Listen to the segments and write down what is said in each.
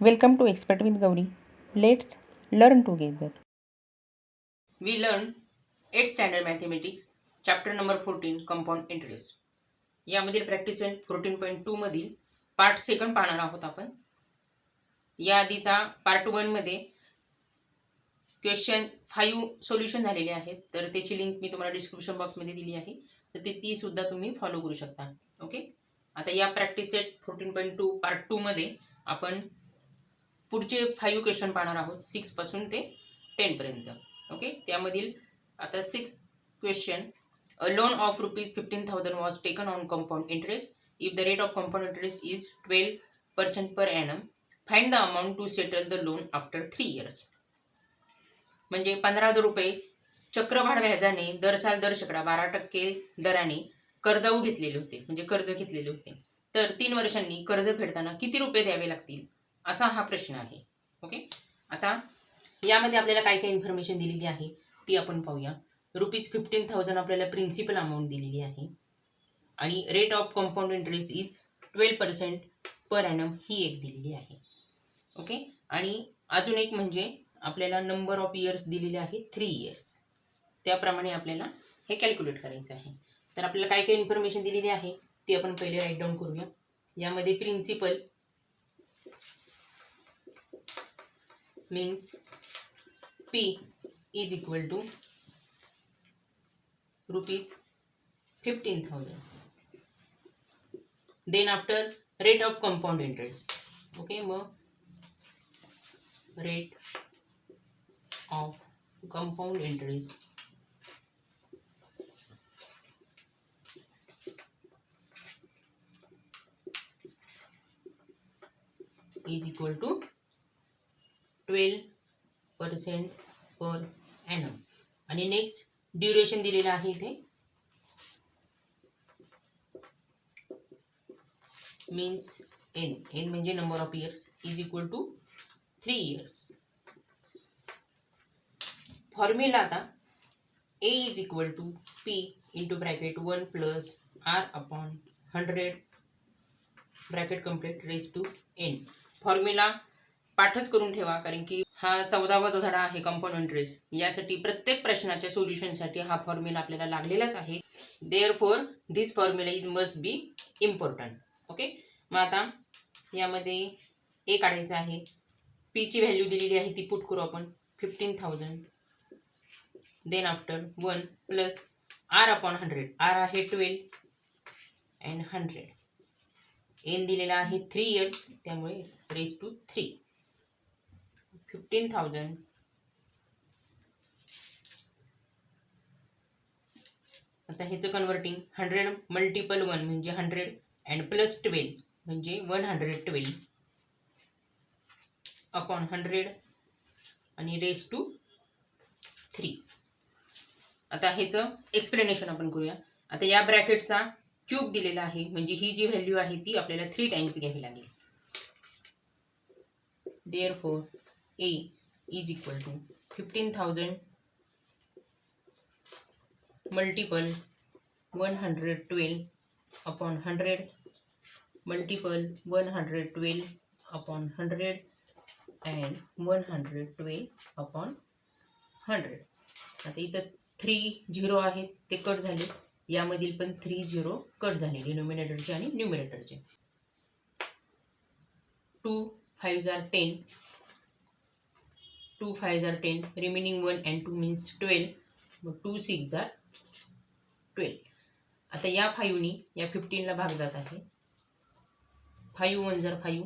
Welcome to Expert with Gauri. Let's learn together. We learned 8th standard mathematics chapter number 14 compound interest. यामधील practice 14.2 मधील part second पाहणार आहोत आपण. या आधीचा पार्ट 1 मध्ये क्वेश्चन 5 सोल्युशन झालेले आहेत, तर त्याची लिंक मी तुम्हाला डिस्क्रिप्शन बॉक्समध्ये दिली आहे, तर ती सुद्धा तुम्ही फॉलो करू शकता. ओके, आता या प्रॅक्टिस सेट 14.2 पार्ट 2 मध्ये आपण पुढचे 5 क्वेश्चन पाहणार आहोत 6 पासून ते 10 पर्यंत. ओके, त्यामधील आता 6 question. A loan of ₹15,000 was taken on compound interest if the rate of compound interest is 12% per annum. Find the amount to settle the loan after 3 years. म्हणजे 15,000 रुपये चक्रवाढ व्याजाने दर शेकडा 12% दराने कर्जाऊ घेतलेले होते, म्हणजे कर्ज घेतलेले होते. तर 3 वर्षांनी कर्ज फेडताना किती रुपये द्यावे लागतील, असा हा प्रश्न आहे. ओके, आता यामध्ये आपल्याला काय काय इन्फॉर्मेशन दिलेली आहे ती आपण पाहूया. ₹15,000 आपल्याला प्रिन्सिपल अमाऊंट दिलेली आहे आणि rate of compound interest is 12% per annum ही एक दिलेली आहे. ओके, आणि अजून एक म्हणजे आपल्याला नंबर ऑफ इयर्स दिलेले आहे 3 years. त्याप्रमाणे आपल्याला हे कॅल्क्युलेट करायचं आहे. तर आपल्याला काय काय इन्फॉर्मेशन दिलेली आहे ती आपण पहिले राईट डाऊन करूया. यामध्ये principal means P is equal to ₹15,000. Then after rate of compound interest. Okay, मग rate of compound interest is equal to 12% per annum. आणि नेक्स्ट ड्युरेशन दिलेलं आहे इथे, मीन्स एन म्हणजे number of years is equal to 3 years. Formula आता A is equal to P into bracket 1 plus R upon 100 bracket complete raise to N. Formula पाठच करून ठेवा, कारण की हा 14वा जो धडा आहे कंपाऊंड इंटरेस्ट, यासाठी प्रत्येक प्रश्नाच्या सोल्युशनसाठी हा फॉर्म्युला आपल्याला लागलेलाच आहे. Therefore this formula is must be important. Okay, मग आता यामध्ये ए काढायचं आहे. पीची व्हॅल्यू दिलेली आहे ती पुट करू आपण 15,000. Then after 1 plus R upon 100. R आहे 12 अँड 100. एन दिलेला आहे 3 years, त्यामुळे रेस टू 3. 15,000 आता ह्याचं कन्वर्टिंग 100 मल्टिपल 1 म्हणजे 100 अँड प्लस 12 म्हणजे 112 अपॉन 100 आणि रेस टू 3. आता ह्याचं एक्सप्लेनेशन आपण करूया. आता या ब्रॅकेटचा क्यूब दिलेला आहे, म्हणजे ही जी व्हॅल्यू आहे ती आपल्याला 3 times घ्यावी लागेल. Therefore A is equal to 15,000 multiple 112 upon 100 multiple 112 upon 100 and 112 upon 100. आता इथं 3 0 आहेत ते कट झाले, यामधील पण 3 0 कट झाले डिनोमिनेटरचे आणि न्यूमिनेटरचे. 2 5s are 10, 2 5s are 10, remaining 1 and 2 means 12, मग 2 6s are 12. आता या 5नी या 15ला भाग जात आहे. 5 1s are 5,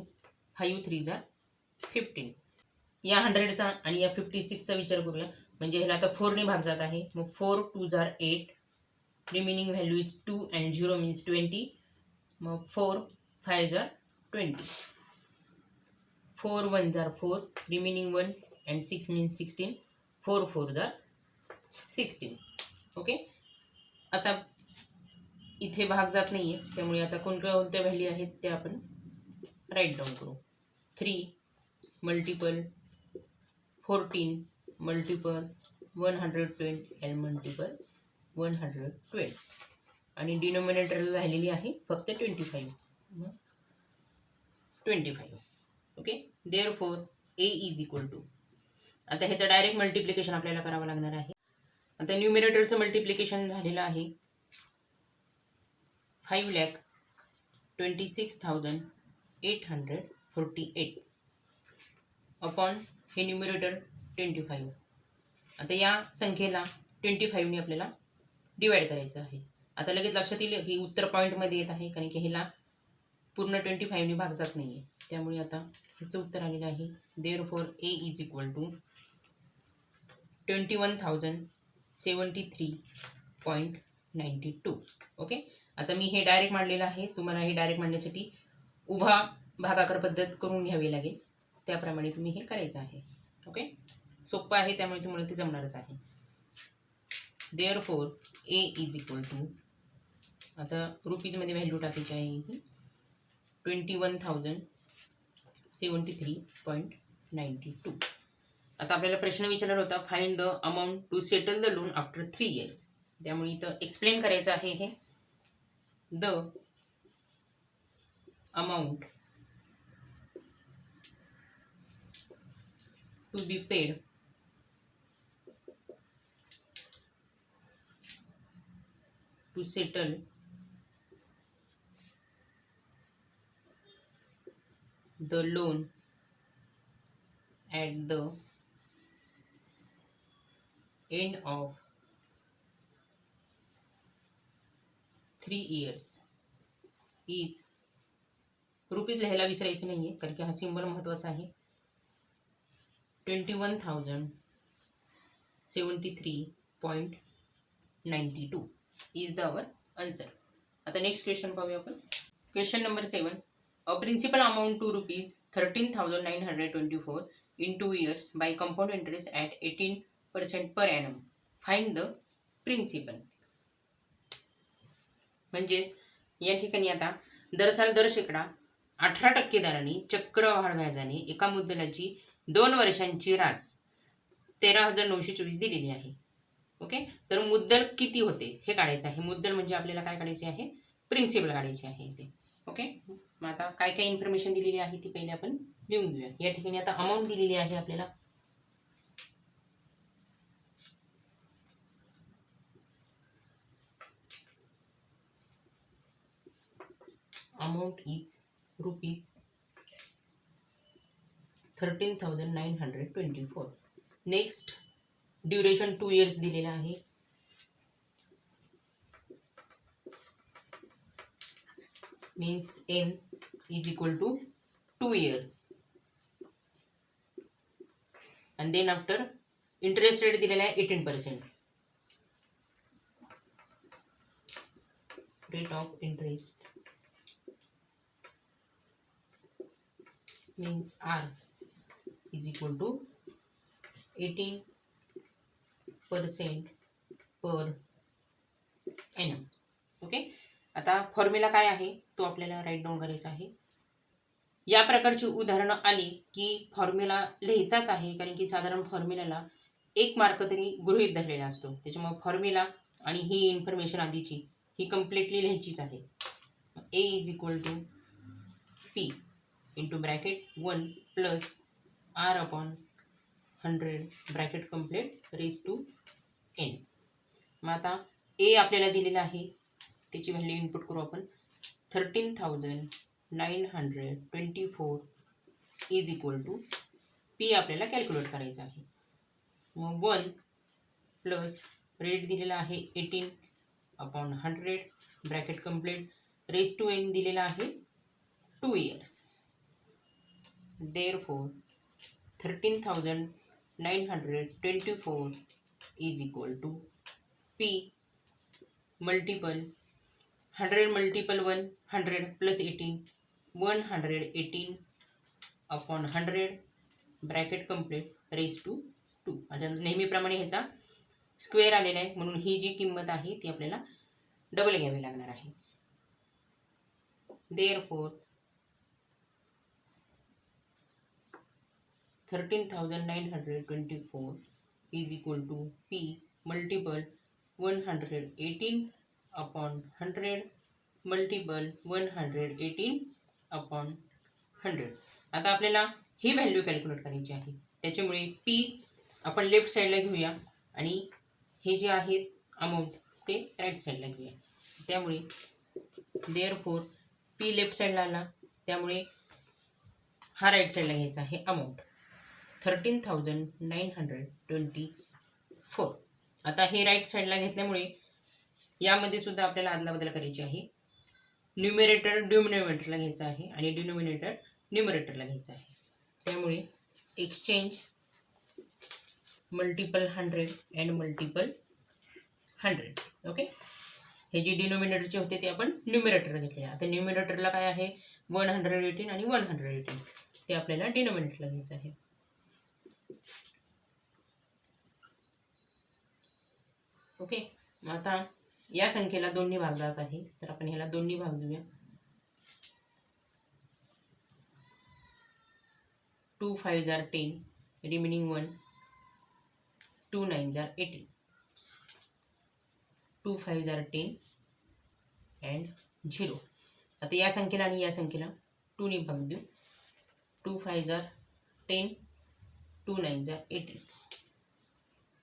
5 3s are 15. या 100चा आणि या 56चा विचार करूया, म्हणजे ह्याला आता 4ने भाग जात आहे. मग 4 2s are 8, remaining value is 2 and 0 means 20. मग 4 5s are 20, 4 1s are 4, remaining 1 and 6 means 16, 4 4s are 16. Okay, आता इथे भाग जात नाहीये, त्यामुळे आता कोणत्या व्हॅल्यू आहेत ते आपण राईट डाऊन करू. 3 मल्टिपल 14 मल्टिपल 120 अँड मल्टिपल 112 आणि डिनोमिनेटरला राहिलेली आहे फक्त 25. 25. Okay. Therefore A is equal to, आता ह्याचं डायरेक्ट मल्टिप्लिकेशन आपल्याला करावं लागणार आहे. आता न्यूमिरेटरचं मल्टिप्लिकेशन झालेलं आहे 5,26,848 अपॉन हे न्यूमिरेटर 25. आता या संख्येला 25ने आपल्याला डिवाइड करायचं आहे. आता लगेच लक्षात येईल की उत्तर पॉईंटमध्ये येत आहे, कारण की ह्याला पूर्ण 25ने भाग जात नाही आहे. त्यामुळे आता ह्याचं उत्तर आलेलं आहे therefore A is equal to 21,073.92. Okay. आता मी हे डायरेक्ट मांडलेलं आहे. तुम्हाला हे डायरेक्ट मांडण्यासाठी उभा भागाकार पद्धत करून घ्यावी लागेल. त्याप्रमाणे तुम्ही हे करायचं आहे. ओके. सोपं आहे, त्यामुळे तुम्हाला ते जमणारच आहे. Therefore A is equal to, आता रुपीजमध्ये व्हॅल्यू टाकायची आहे ही 21,073.92. आता आपल्याला प्रश्न विचारला होता find the amount to settle the loan after 3 years. त्यामुळे इथं एक्सप्लेन करायचं आहे हे. The amount to be paid to settle the loan at the end of 3 years is, rupees लिहायला विसरायचं नाही आहे, कारण की हा सिंबल महत्त्वाचा आहे. 21,073.92 इज द अवर आन्सर. आता नेक्स्ट क्वेश्चन पाहूया आपण. Question number 7. A principal amount to rupees 13,924 in 2 years by compound interest at 18% per annum. Find the principal. म्हणजेच या ठिकाणी आता दर शेकडा 18% दराने चक्रवाढ व्याजाने एका मुद्दलाची 2 वर्षांची रास 13,924 दिलेली आहे. ओके. तर मुद्दल किती होते हे काढायचं आहे. मुद्दल म्हणजे आपल्याला काय काढायचे आहे, प्रिन्सिपल काढायचे आहे ते. ओके. मग आता काय काय इन्फॉर्मेशन दिलेली आहे ती पहिले आपण लिहून घेऊया. या ठिकाणी आता अमाऊंट दिलेली आहे आपल्याला. Amount is rupees 13,924. Next duration 2 years दिलेला आहे. means n is equal to 2 years, and then after interest rate दिलेला आहे 18%. rate of interest means r is equal to 18% per annum. Okay. आता फॉर्म्युला काय आहे तो आपल्याला राईट डाऊन करायचा आहे. या प्रकारची उदाहरणं आली की फॉर्म्युला लिहायचाच आहे, कारण की साधारण फॉर्म्युलाला 1 मार्क तरी गृहीत धरलेला असतो. त्याच्यामुळे फॉर्म्युला आणि ही इन्फॉर्मेशन आधीची ही कम्प्लिटली लिहायचीच आहे. A is equal to P into bracket 1 plus R upon 100 bracket complete raise to N. मग आता ए आपल्याला दिलेला आहे, त्याची व्हॅल्यू इनपुट करू आपण. 13,924 इज इक्वल टू पी आपल्याला कॅल्क्युलेट करायचं आहे. मग 1 प्लस रेट दिलेला आहे 18 upon 100 bracket complete raise to n दिलेला आहे 2 years. Therefore 13,924 is equal to P multiple 100 multiple 1 100 plus 18 118 upon 100 bracket complete raise to 2. आता नेहमीप्रमाणे ह्याचा स्क्वेअर आलेला आहे, म्हणून ही जी किंमत आहे ती आपल्याला डबल घ्यावी लागणार आहे. Therefore 13,924 is equal to P multiple 118 upon 100 multiple 118 upon 100. आता आपल्याला ही व्हॅल्यू कॅल्क्युलेट करायची आहे. त्याच्यामुळे पी आपण लेफ्ट साईडला घेऊया आणि हे जे आहेत अमाऊंट ते राईट साईडला घेऊया. त्यामुळे देअरफॉर पी लेफ्ट साईडला आला, त्यामुळे हा राईट साईडला घ्यायचा आहे अमाऊंट 13,924. आता हे राईट साईडला घेतल्यामुळे यामध्ये सुद्धा आपल्याला अदलाबदल करायची आहे. न्यूमरेटर डिनोमिनेटरला घ्यायचा आहे आणि डिनोमिनेटर न्यूमरेटरला घ्यायचा आहे. त्यामुळे exchange multiple 100 and multiple 100. Okay, हे जे डिनोमिनेटरचे होते ते आपण न्यूमरेटरला घेतले. आता न्यूमरेटरला काय आहे 118 आणि 118, ते आपल्याला डिनोमिनेटरला घ्यायचं आहे. ओके, आता या संख्येला 2 भाग जात आहे, तर आपण ह्याला 2 भाग देऊया. 2 5 जार 10, रिमेनिंग 1, 2 9 जार 18, 2 5 जार 10 अँड 0. आता या संख्येला आणि या संख्येला 2 ने भाग देऊ. 2 5 जार 10, 2 9 जार 18,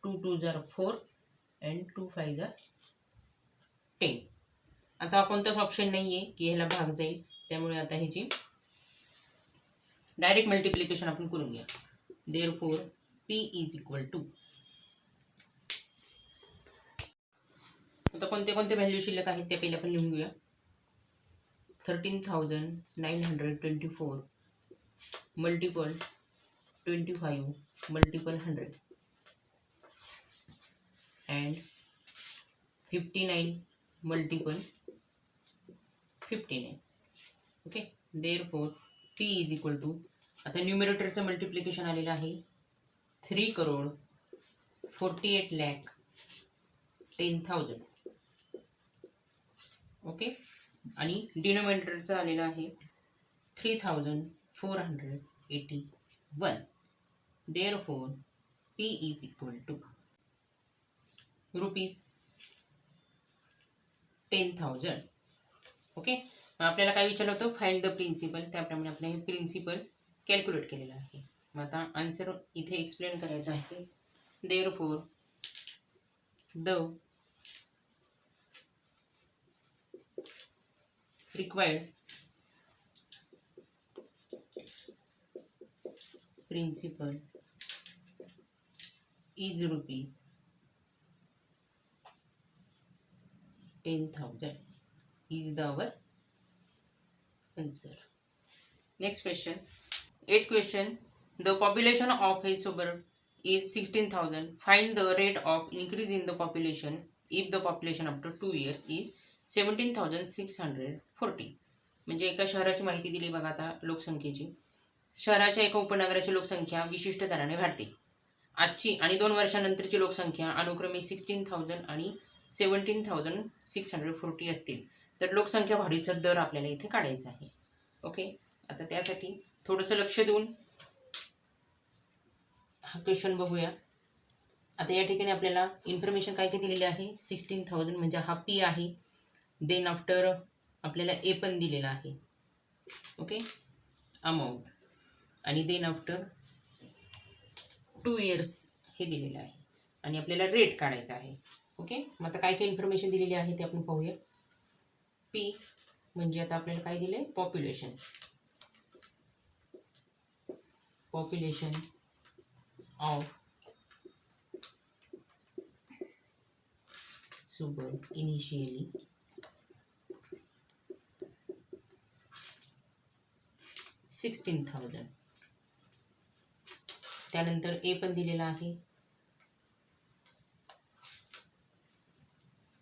2 2 जार 4 अँड 2 5 जार 10. आता कोणताच ऑप्शन नाही आहे की ह्याला भाग जाईल, त्यामुळे आता ह्याची डायरेक्ट मल्टिप्लिकेशन आपण करून घ्या. Therefore P is equal to, आता कोणते कोणते व्हॅल्यू शिल्लक आहेत ते पहिले आपण लिहून घेऊया. 13,924 multiple 25 multiple 100 and 59 multiple 59. Okay, therefore P is equal to, आता न्यूमरेटरचं मल्टिप्लिकेशन आलेलं आहे 3,48,10,000. ओके, आणि डिनोमिनेटरचं आलेलं आहे 3,481. Therefore P is equal to ₹10,000. Okay, आपल्याला काय विचारलं होतं फाइंड द प्रिन्सिपल, त्याप्रमाणे आपण हे प्रिन्सिपल कॅल्क्युलेट केलेलं आहे. मग आता आन्सर इथे एक्सप्लेन करायचं आहे. Therefore the required principal is rupees 10,000 is our answer. Next question. 8th question. The population of a suburb is 16,000. Find the rate of increase in the population if the population after 2 years is 17,640. म्हणजे एका शहराची माहिती दिली बघा आता लोकसंख्येची. शहराच्या एका उपनगराची लोकसंख्या विशिष्ट दराने वाढते. आजची आणि 2 वर्षानंतरची लोकसंख्या अनुक्रमे 16,000 आणि 17,640 असतील तर लोकसंख्या वाढीचा दर आपल्याला इथे काढायचा आहे. ओके, आता त्यासाठी थोडंसं लक्ष देऊन हा क्वेश्चन बघूया. आता या ठिकाणी आपल्याला इन्फॉर्मेशन काय काय दिलेली आहे. 16,000 म्हणजे हा पी आहे. देन आफ्टर आपल्याला ए पण दिलेला आहे. ओके, अमाऊंट, आणि देन आफ्टर 2 इयर्स हे दिलेलं आहे आणि आपल्याला रेट काढायचा आहे. ओके, मग आता काय काय इन्फॉर्मेशन दिलेली आहे ते आपण पाहूया. पी म्हणजे आता आपल्याला काय दिलं आहे population. Population of suburb initially 16,000. त्यानंतर ए पण दिलेला आहे.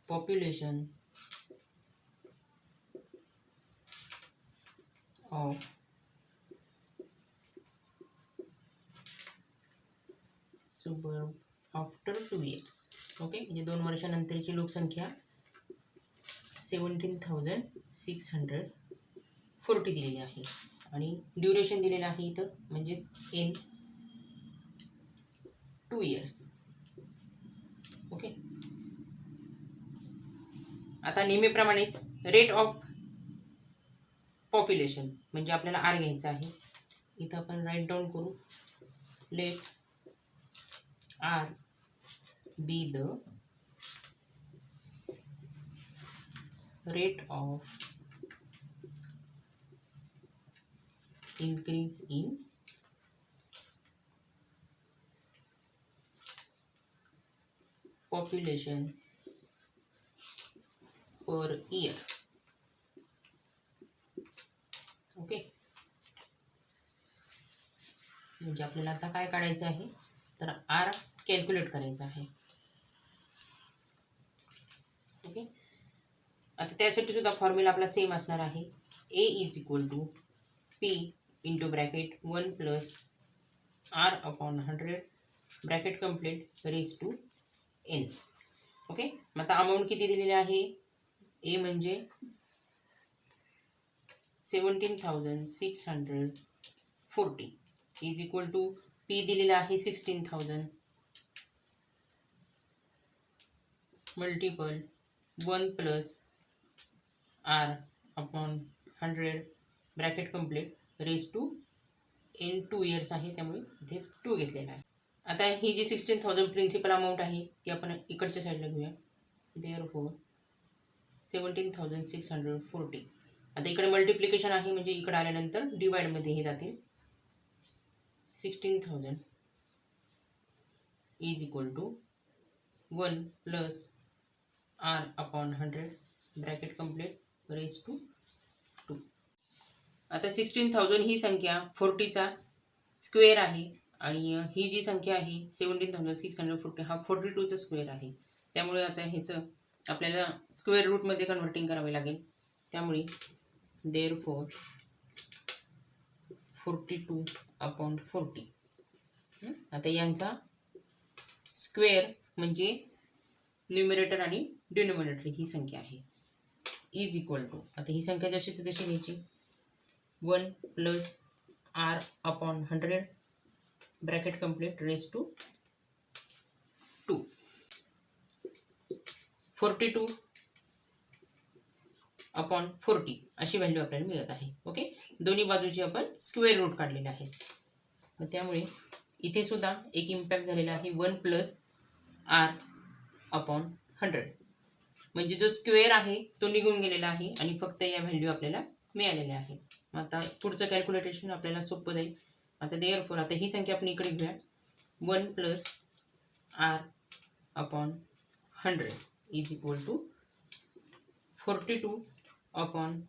Population of suburb after 2 years. Okay, म्हणजे 2 वर्षानंतरची लोकसंख्या 17,640 दिलेली आहे आणि ड्युरेशन दिलेलं आहे इथं म्हणजेच इन 2 इयर्स. ओके, आता नेहमीप्रमाणेच रेट ऑफ पॉप्युलेशन म्हणजे आपल्याला आर घ्यायचा आहे. इथं आपण राईट डाऊन करू. Let R be the rate of increase in population per year. Okay, म्हणजे आपल्याला आता काय काढायचं आहे तर आर कॅल्क्युलेट करायचं आहे. ओके, आता त्यासाठी सुद्धा फॉर्म्युला आपला सेम असणार आहे. A is equal to P into bracket 1 plus R upon 100 bracket complete raise to N. Okay, मग आता अमाऊंट किती दिलेली आहे. ए म्हणजे 17,640 इज इक्वल टू पी दिलेला आहे 16,000 multiple 1 plus R upon 100 bracket complete raise to in 2 years आहे, त्यामुळे इथे 2 घेतलेला आहे. आता ही जी 16,000 प्रिन्सिपल अमाऊंट आहे ती आपण इकडच्या साईडला घेऊया. देअरफॉर 17,640. आता इकडे मल्टिप्लिकेशन आहे म्हणजे इकडे आल्यानंतर डिवाइडमध्ये हे जातील. 16,000 is equal to 1 plus R upon 100 bracket complete raise to 2. आता 16,000 ही संख्या 40चा स्क्वेअर आहे आणि ही जी संख्या आहे 17,640 हा 42चा स्क्वेअर आहे. त्यामुळे आता ह्याचं आपल्याला स्क्वेअर रूटमध्ये कन्व्हर्टिंग करावे लागेल. त्यामुळे देअरफॉर 42 अपॉन 40. आता यांचा स्क्वेअर म्हणजे न्यूमरेटर आणि डिनोमिनेटर ही संख्या आहे इज इक्वल टू. आता ही संख्या जशीच तशी घ्यायची. 1 plus R upon 100 bracket complete raise to 2. 42 upon 40 अशी व्हॅल्यू आपल्याला मिळत आहे. ओके, दोन्ही बाजूची आपण स्क्वेअर रूट काढलेले आहेत. त्यामुळे इथे सुद्धा एक इम्पॅक्ट झालेला आहे 1 प्लस आर अपॉन 100 म्हणजे जो स्क्वेअर आहे तो निघून गेलेला आहे आणि फक्त या व्हॅल्यू आपल्याला मिळालेल्या आहेत. आता पुढचं कॅल्क्युलेशन आपल्याला सोपं जाईल. आता देअरफॉर आता ही संख्या आपण इकडे घेऊया. 1 plus R upon 100 is equal to 42 upon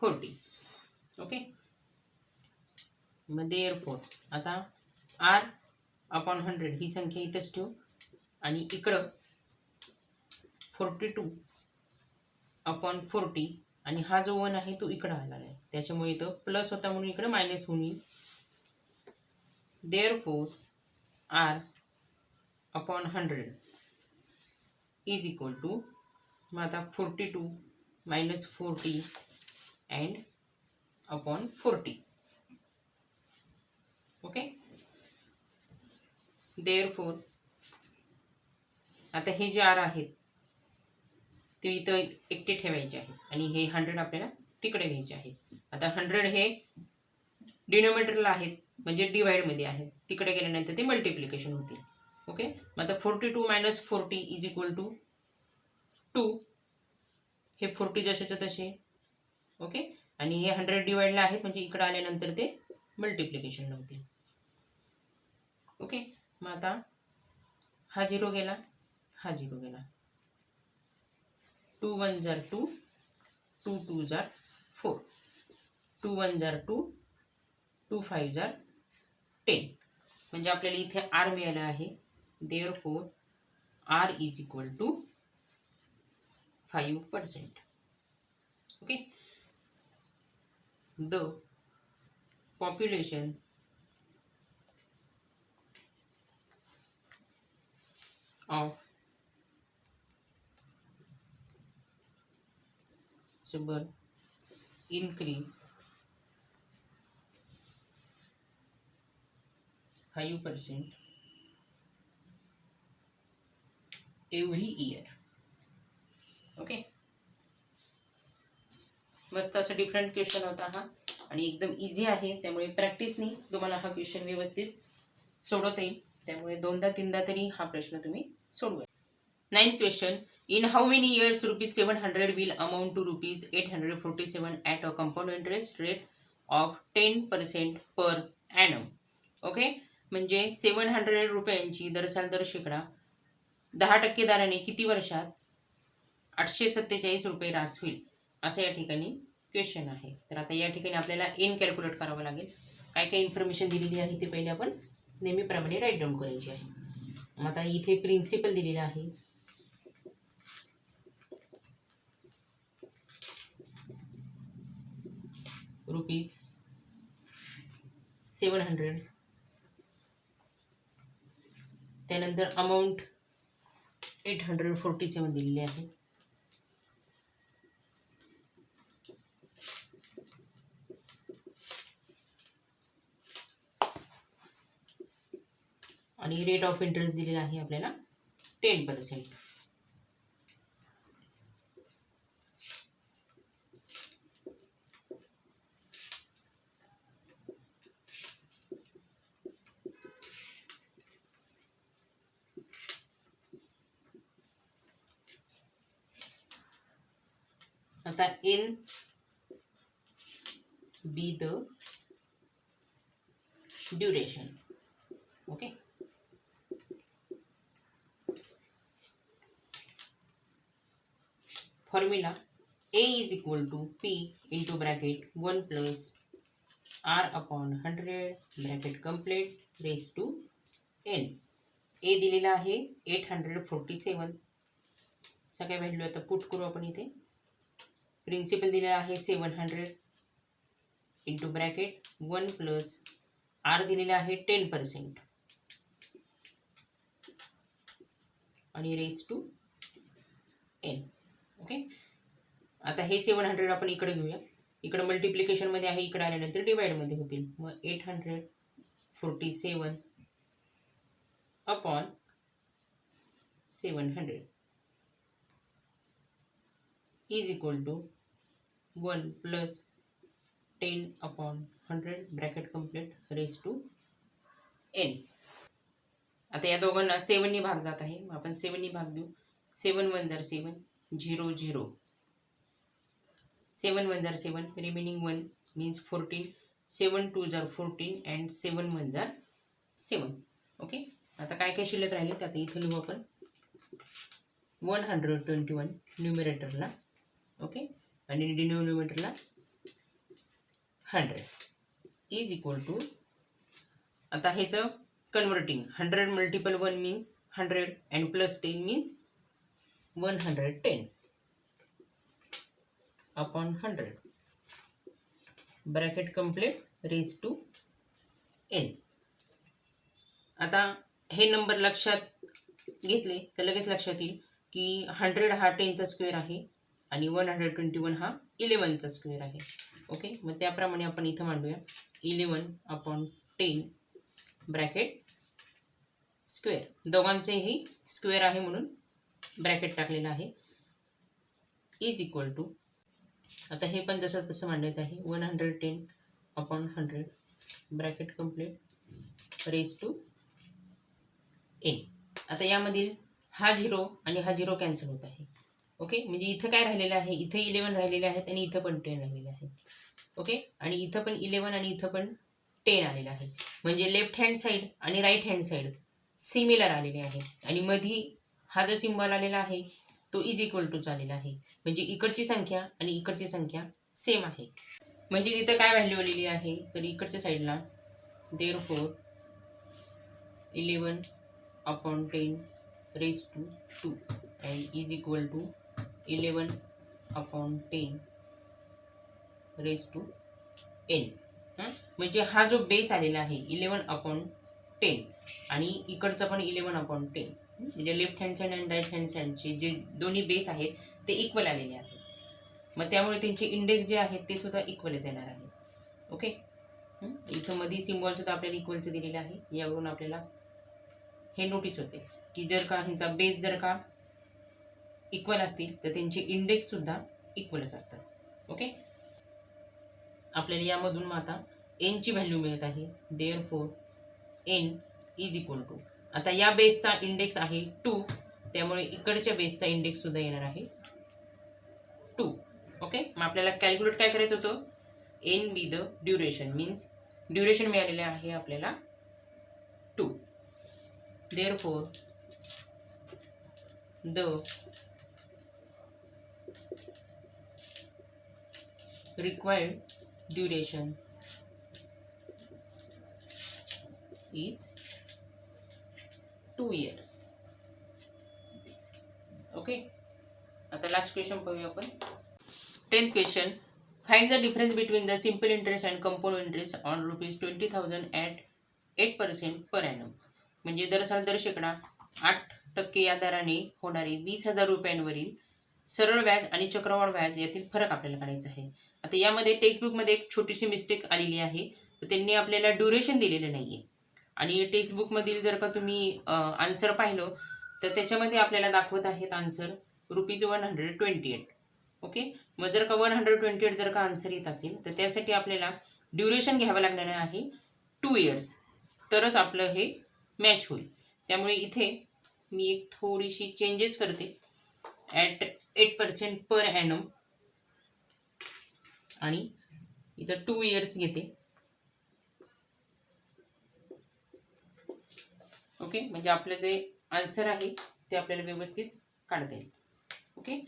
40. Okay, मग देअरफॉर आता आर अपॉन 100 ही संख्या इथंच ठेवू आणि इकडं 42 अपॉन 40 आणि हा जो 1 आहे तो इकडं आलेला आहे, त्याच्यामुळे इथं प्लस होता म्हणून इकडं मायनस होऊन येईल. Therefore R upon 100 is equal to मग आता 42 minus 40 and upon 40. Okay, therefore आता हे जे आर आहेत ते इथं एकटे ठेवायचे आहेत आणि हे 100 आपल्याला तिकडे घ्यायचे आहे. आता 100 हे डिनोमिनेटरला आहेत म्हणजे डिवाइडमध्ये आहेत, तिकडे गेल्यानंतर ते मल्टिप्लिकेशन होतील. ओके, मग आता 42 मायनस 40 इज इक्वल टू 2. हे 40 जसेच्या तसे. ओके, आणि हे 100 डिवाइडला आहेत म्हणजे इकडे आल्यानंतर ते मल्टिप्लिकेशन होतील. ओके, मग आता हा 0 गेला, हा 0 गेला. 2 1 जार 2, 2 2 जार 4, 2 1 जार 2, 2 5 जार 10 म्हणजे आपल्याला इथे आर मिळाला आहे. Therefore R is equal to 5%. Okay, the population of suburb increase 5% every year. Okay, मस्त असा डिफरंट क्वेश्चन होता हा. आणि एकदम इझी आहे, त्यामुळे प्रॅक्टिसनी तुम्हाला हा क्वेश्चन व्यवस्थित सोडवता येईल. त्यामुळे 2दा-3दा तरी हा प्रश्न तुम्ही सोडवा. 9th question. In how many years ₹700 will amount to ₹847 at a compound interest rate of 10% per annum? Okay, म्हणजे 700 रुपयांची दरसाल दर शेकडा 10% दराने किती वर्षात 847 रुपये रास होईल, असं या ठिकाणी क्वेश्चन आहे. तर आता या ठिकाणी आपल्याला एन कॅल्क्युलेट करावं लागेल. काय काय इन्फॉर्मेशन दिलेली आहे ते पहिले आपण नेहमीप्रमाणे राईट डाऊन करायची आहे. आता इथे प्रिन्सिपल दिलेलं आहे. ₹700. त्यानंतर अमाऊंट 847 दिलेली आहे. आणि रेट ऑफ इंटरेस्ट दिलेला आहे आपल्याला 10%. आता n be the duration. Okay, formula A is equal to P into bracket 1 plus R upon 100 bracket complete raised to N. A दिलेला आहे 847. सगळ्या व्हॅल्यू आता पुट करू आपण इथे. प्रिन्सिपल दिलेला आहे 700 इंटू ब्रॅकेट 1 प्लस R दिलेला आहे 10% आणि रेज टू N. ओके, आता हे 700 आपण इकडे घेऊया. इकडे मल्टिप्लिकेशनमध्ये आहे, इकडे आल्यानंतर डिवाइडमध्ये होतील. मग 847 upon 700 is equal to 1 plus 10 upon 100 bracket complete raise to N. आता या दोघांना 7नी भाग जात आहे, मग आपण 7नी भाग देऊ. 7 1 जार 7 0 0. 7 1 जार 7 remaining 1 means 14. 7 2 jar 14 and 7 1 jar 7. Okay, आता काय काय शिल्लक राहिले ते आता इथे लिहू आपण. 121 न्यूमरेटरला, ओके, आणि डिनोमिनेटरला 100 इज इक्वल टू. आता ह्याचं converting 100 multiple 1 means 100 and plus 10 means 110 upon 100 bracket complete raise to N. आता हे नंबर लक्षात घेतले तर लगेच लक्षात येईल की 100 हा 10चा स्क्वेअर आहे आणि 121 हा 11चा स्क्वेअर आहे. ओके, मग त्याप्रमाणे आपण इथं मांडूया 11 अपॉन 10 ब्रॅकेट स्क्वेअर. दोघांचेही स्क्वेअर आहे म्हणून ब्रॅकेट टाकलेला आहे इज इक्वल टू. आता हे पण जसं तसं मांडायचं आहे. 110 upon 100 bracket complete raise to N. आता यामधील हा 0 आणि हा 0 कॅन्सल होत आहे. ओके, म्हणजे इथं काय राहिलेलं आहे, इथं 11 राहिलेले आहेत आणि इथं पण 10 राहिलेले आहेत. ओके, आणि इथं पण 11 आणि इथं पण 10 आलेलं आहे. म्हणजे लेफ्ट हँड साईड आणि राईट हँड साईड सिमिलर आलेले आहे आणि मधी हा जो सिम्बॉल आलेला आहे तो इज इक्वल टू आलेला आहे. म्हणजे इकडची संख्या आणि इकडची संख्या सेम आहे. म्हणजे तिथं काय व्हॅल्यू आलेली आहे तर इकडच्या साईडला therefore 11 upon 10 raise to 2 and is equal to 11 upon 10 raise to N. म्हणजे हा जो बेस आलेला आहे 11 अपॉन 10 आणि इकडचा पण 11 अपॉन 10, म्हणजे लेफ्ट हँड साईड आणि राईट हँड साईडचे जे दोन्ही बेस आहेत ते इक्वल आलेले आहेत. मग त्यामुळे त्यांचे इंडेक्स जे आहेत ते सुद्धा इक्वलच येणार आहेत. ओके, इथं मध्ये सिम्बॉल सुद्धा आपल्याला इक्वलचं दिलेलं आहे. यावरून आपल्याला हे नोटीस होते की जर का ह्यांचा बेस जर का इक्वल असतील तर त्यांचे इंडेक्स सुद्धा इक्वलच असतात. ओके, आपल्याला यामधून मग आता एनची व्हॅल्यू मिळत आहे. Therefore n is equal to, आता या बेसचा इंडेक्स आहे 2, त्यामुळे इकडच्या बेसचा इंडेक्स सुद्धा येणार आहे 2. ओके, मग आपल्याला कॅल्क्युलेट काय करायचं होतं, n be the duration, means duration मिळालेलं आहे आपल्याला 2. Therefore the required duration is 2 years. Okay, आता लास्ट क्वेश्चन पाहूया आपण. 10th question, find the difference between the simple interest and compound interest on ₹20,000 at 8% per annum. म्हणजे दर शेकडा 8% या दराने होणारी 20,000 रुपयांवरील सरळ व्याज आणि चक्रवाढ व्याज यातील फरक आपल्याला काढायचा आहे. आता यामध्ये टेक्स्टबुकमध्ये एक छोटीशी मिस्टेक आलेली आहे, तर त्यांनी आपल्याला ड्युरेशन दिलेलं नाही आहे. आणि टेक्स्टबुकमधील जर का तुम्ही आन्सर पाहिलं तर त्याच्यामध्ये आपल्याला दाखवत आहेत आन्सर ₹128. ओके, मग जर का 128 जर का आन्सर येत असेल तर त्यासाठी आपल्याला ड्युरेशन घ्यावं लागणार आहे 2 इयर्स, तरच आपलं हे मॅच होईल. त्यामुळे इथे मी एक थोडीशी चेंजेस करते. ॲट 8% पर ॲनम आणि इथं 2 इयर्स घेते. ओके, म्हणजे आपलं जे आन्सर आहे ते आपल्याला व्यवस्थित काढता येईल. ओके,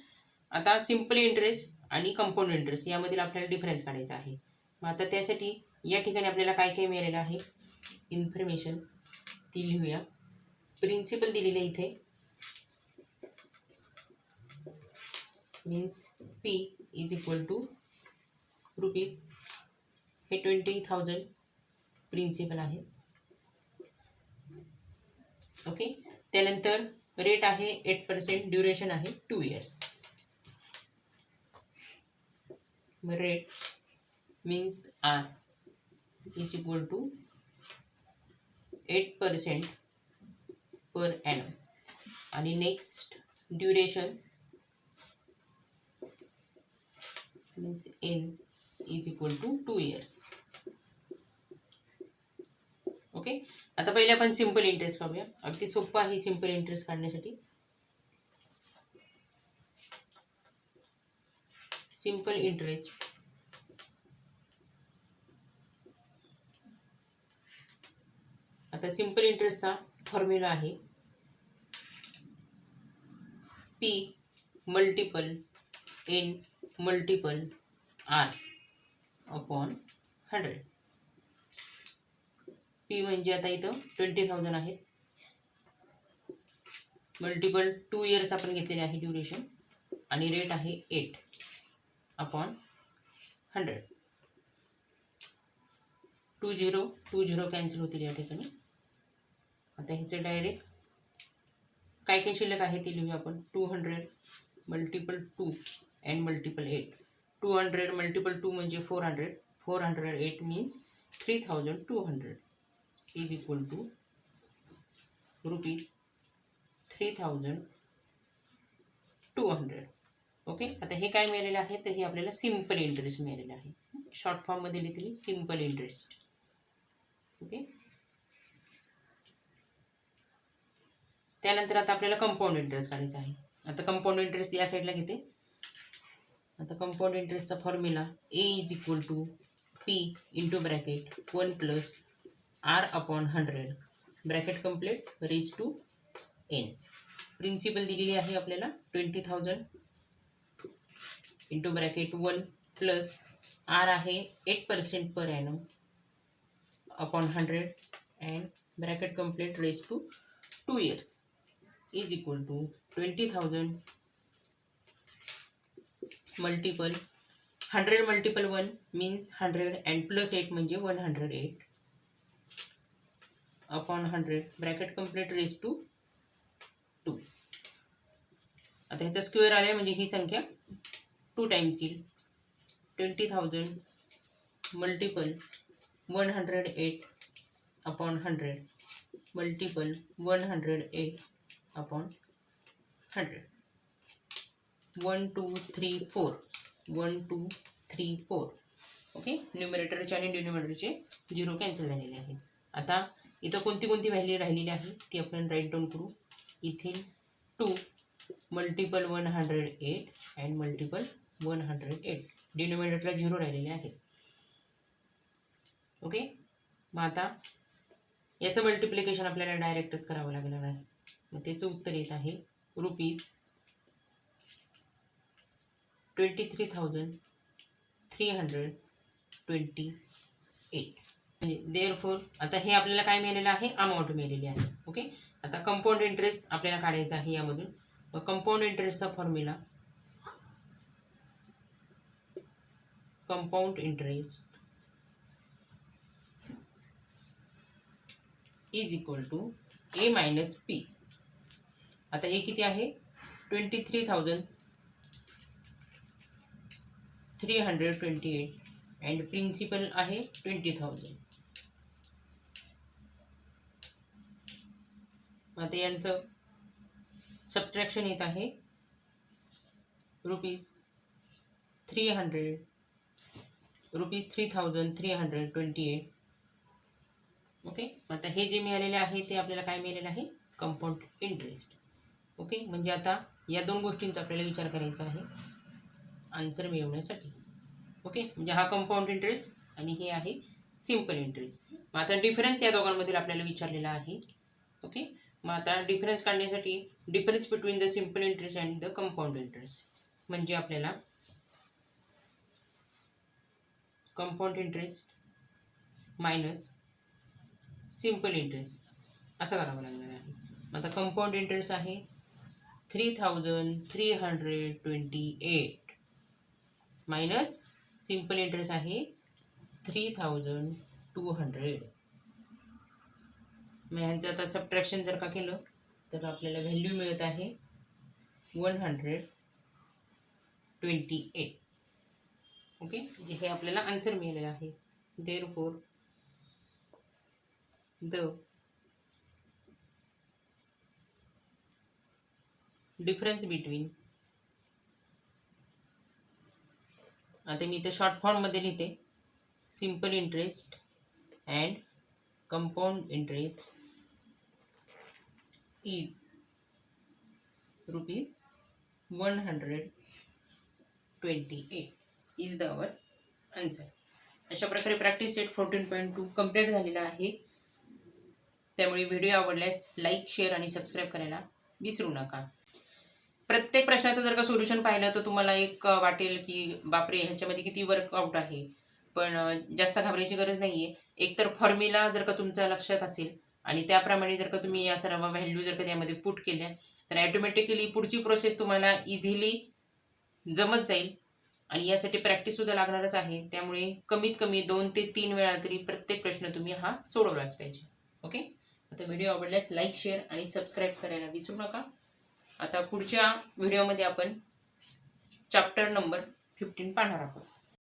आता सिम्पल इंटरेस्ट आणि कंपाऊंड इंटरेस्ट यामधील आपल्याला डिफरन्स काढायचा आहे. मग आता त्यासाठी या ठिकाणी आपल्याला काय काय मिळालेलं आहे इन्फॉर्मेशन ती लिहूया. प्रिन्सिपल दिलेले इथे, means P is equal to rupees, हे 20,000 प्रिन्सिपल आहे. ओके, त्यानंतर रेट आहे 8%, ड्युरेशन आहे 2 इयर्स. मग rate means R is equal to 8% per annum. आणि next duration means N is equal to 2 years. Okay, आता पहिले आपण सिम्पल इंटरेस्ट काढूया. अगदी सोपं आहे सिम्पल इंटरेस्ट काढण्यासाठी. सिम्पल इंटरेस्ट आता सिम्पल इंटरेस्टचा फॉर्म्युला आहे P multiple N multiple R upon 100. P म्हणजे आता इथं 20,000 आहेत, मल्टिपल 2 इयर्स आपण घेतलेले आहे ड्युरेशन, आणि रेट आहे 8 अपॉन 100. 2 0 कॅन्सल होतील या ठिकाणी. आता ह्याचं डायरेक्ट काय काय शिल्लक आहे ते लिहूया आपण. 200 मल्टिपल 2 अँड मल्टिपल 8. 200 मल्टिपल 2 म्हणजे 400. 408 means 3,200 is equal to ₹3,200. Okay, आता हे काय मिळालेलं आहे तर हे आपल्याला सिम्पल इंटरेस्ट मिळालेलं आहे. शॉर्ट फॉर्ममध्ये लिहिली सिम्पल इंटरेस्ट. ओके, त्यानंतर आता आपल्याला कंपाऊंड इंटरेस्ट काढायचा आहे. आता कंपाऊंड इंटरेस्ट या साईडला घेते. आता कंपाऊंड इंटरेस्टचा formula A is equal to P into bracket 1 plus R upon 100 bracket complete raise to N. Principal दिलेली आहे आपल्याला 20,000 इंटू ब्रॅकेट 1 प्लस आर आहे 8% per annum upon 100 and bracket complete raise to 2 years is equal to 20,000 multiple 100 multiple 1 means 100 and plus 8 म्हणजे 108 upon 100 bracket complete raise to 2. आता ह्याचा square आला आहे म्हणजे ही संख्या 2 टाइम्स येईल. 20,000 multiple 108 upon 100 multiple 108 upon 100. 1 2 3 4 1 2 3 4. Okay, न्यूमरेटरचे आणि डिनोमिनेटरचे 0 कॅन्सल झालेले आहेत. आता इथं कोणती कोणती व्हॅल्यू राहिलेली आहे ती आपण राईट डाऊन करू. Ethane 2 multiple 108 and multiple 108. डिनोमिनेटरला 0 राहिलेले आहेत. ओके, मग आता याचं मल्टिप्लिकेशन आपल्याला डायरेक्टच करावं लागणार आहे. मग त्याचं उत्तर येत आहे रुपीज 23,328. म्हणजे देअरफॉर आता हे आपल्याला काय मिळालेलं आहे, अमाऊंट मिळालेली आहे. ओके, आता कंपाऊंड इंटरेस्ट आपल्याला काढायचा आहे यामधून. मग कंपाऊंड इंटरेस्टचा formula compound interest is equal to A minus P. आता हे किती आहे 23,328 अँड प्रिन्सिपल आहे 20,000. आता यांचं सबट्रॅक्शन येत आहे रुपीज 3,328. ओके, आता हे जे मिळालेले आहे ते आपल्याला काय मिळालेलं आहे, कंपाऊंड इंटरेस्ट. ओके, म्हणजे आता या दोन गोष्टींचा आपल्याला विचार करायचा आहे आन्सर मिळवण्यासाठी. ओके, म्हणजे हा कंपाऊंड इंटरेस्ट आणि हे आहे सिम्पल इंटरेस्ट. मग आता डिफरन्स या दोघांमधील आपल्याला विचारलेला आहे. ओके, मग आता डिफरन्स काढण्यासाठी difference between the simple interest and the compound interest म्हणजे आपल्याला compound interest minus simple interest असं करावं लागणार आहे. आता कंपाऊंड इंटरेस्ट आहे 3,328 मायनस सिम्पल इंटरेस्ट आहे 3,200. मग ह्यांचं आता सबट्रॅक्शन जर का केलं तर आपल्याला व्हॅल्यू मिळत आहे 128. ओके, म्हणजे हे आपल्याला आन्सर मिळालेलं आहे. देअरफॉर द डिफरन्स बिटवीन, आता मी इथे शॉर्ट फॉर्ममध्ये लिहिते, simple interest and compound interest is rupees 128 is the our answer. अशा प्रकारे प्रॅक्टिस सेट 14.2 कंप्लीट झालेला आहे. त्यामुळे व्हिडिओ आवडल्यास लाईक, शेअर आणि सबस्क्राईब करायला विसरू नका. प्रत्येक प्रश्नाचं जर का सोल्युशन पाहिलं तर तुम्हाला एक वाटेल की बापरे ह्याच्यामध्ये किती वर्कआउट आहे. पण जास्त घाबरायची गरज नाही आहे. एकतर फॉर्म्युला जर का तुमच्या लक्षात असेल आणि त्याप्रमाणे जर का तुम्ही या सर्व व्हॅल्यू जर का त्यामध्ये पुट केल्या तर ॲटोमॅटिकली पुढची प्रोसेस तुम्हाला इझिली जमत जाईल. आणि यासाठी प्रॅक्टिससुद्धा लागणारच आहे. त्यामुळे कमीत कमी 2 ते 3 वेळा तरी प्रत्येक प्रश्न तुम्ही हा सोडवलाच पाहिजे. ओके, आता व्हिडिओ आवडल्यास लाईक, शेअर आणि सबस्क्राईब करायला विसरू नका. आता पुढच्या व्हिडिओमध्ये आपण चॅप्टर नंबर 15 पाहणार आहोत.